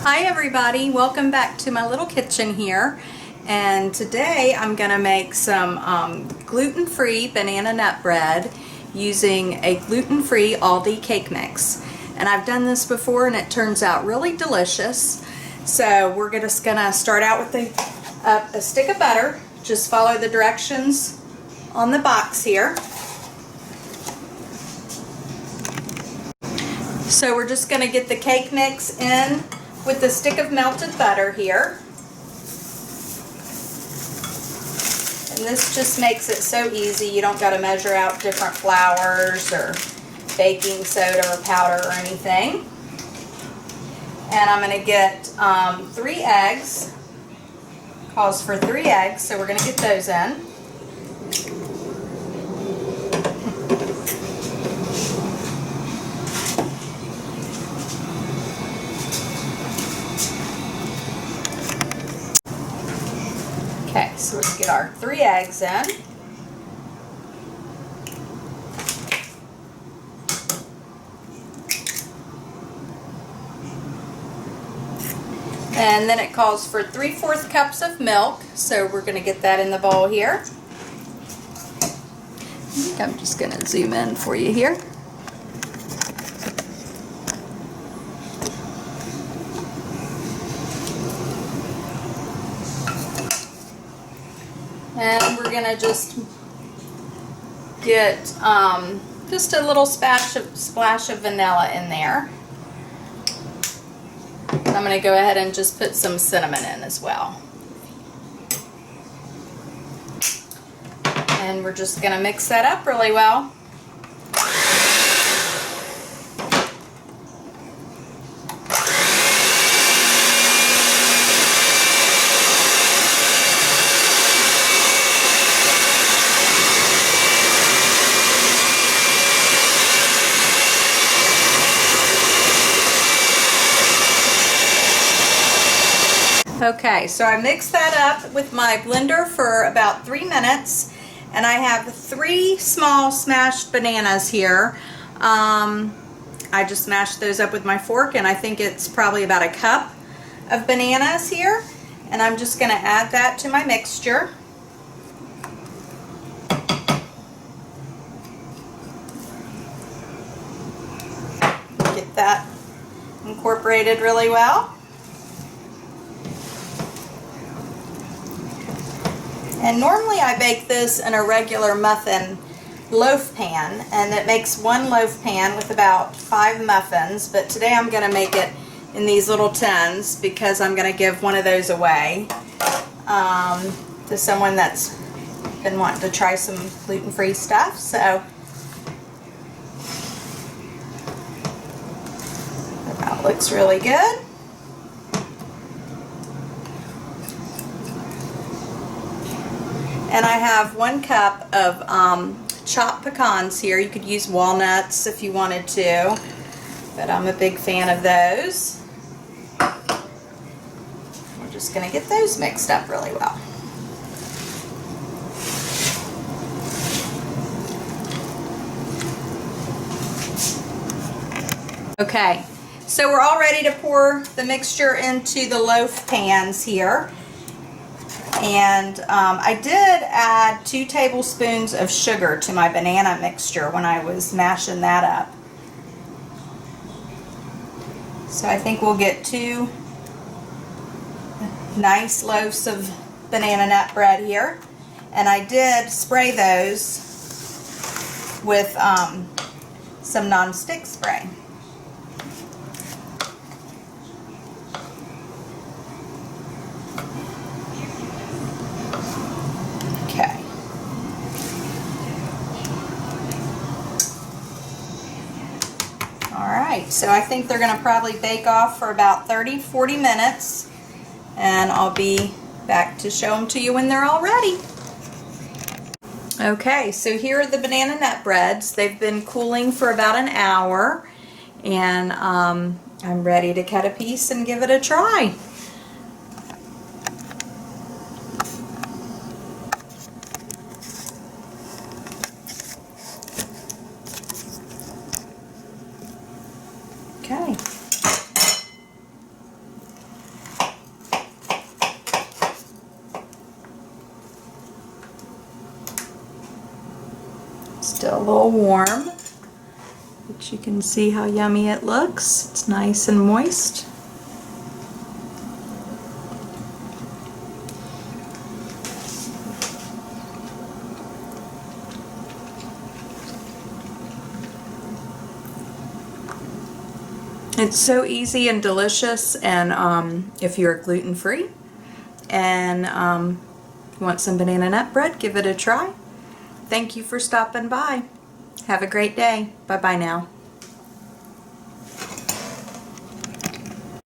Hi everybody, welcome back to my little kitchen here, and today I'm going to make some gluten-free banana nut bread using a gluten-free Aldi cake mix. And I've done this before and it turns out really delicious. So we're just going to start out with a stick of butter. Just follow the directions on the box here. So we're just going to get the cake mix in with the stick of melted butter here. And this just makes it so easy. You don't got to measure out different flours or baking soda or powder or anything. And I'm going to get 3 eggs. Calls for 3 eggs, so we're going to get those in. Okay, so let's get our 3 eggs in. And then it calls for 3/4 cups of milk, so we're going to get that in the bowl here. I think I'm just going to zoom in for you here. And we're going to just get just a little splash of vanilla in there. I'm going to go ahead and just put some cinnamon in as well. And we're just going to mix that up really well. Okay, so I mixed that up with my blender for about 3 minutes, and I have 3 small smashed bananas here. I just mashed those up with my fork, and I think it's probably about a cup of bananas here, and I'm just going to add that to my mixture. Get that incorporated really well. And normally I bake this in a regular muffin loaf pan, and it makes 1 loaf pan with about 5 muffins, but today I'm going to make it in these little tins because I'm going to give one of those away to someone that's been wanting to try some gluten-free stuff. So that looks really good. And I have 1 cup of chopped pecans here. You could use walnuts if you wanted to, but I'm a big fan of those. We're just going to get those mixed up really well. Okay, so we're all ready to pour the mixture into the loaf pans here. And I did add 2 tablespoons of sugar to my banana mixture when I was mashing that up. So I think we'll get 2 nice loaves of banana nut bread here. And I did spray those with some non-stick spray. Alright, so I think they're going to probably bake off for about 30-40 minutes, and I'll be back to show them to you when they're all ready. Okay, so here are the banana nut breads. They've been cooling for about an hour, and I'm ready to cut a piece and give it a try. Okay. still a little warm, but you can see how yummy it looks. It's nice and moist. It's so easy and delicious, and if you're gluten-free and want some banana nut bread, give it a try. Thank you for stopping by. Have a great day. Bye-bye now.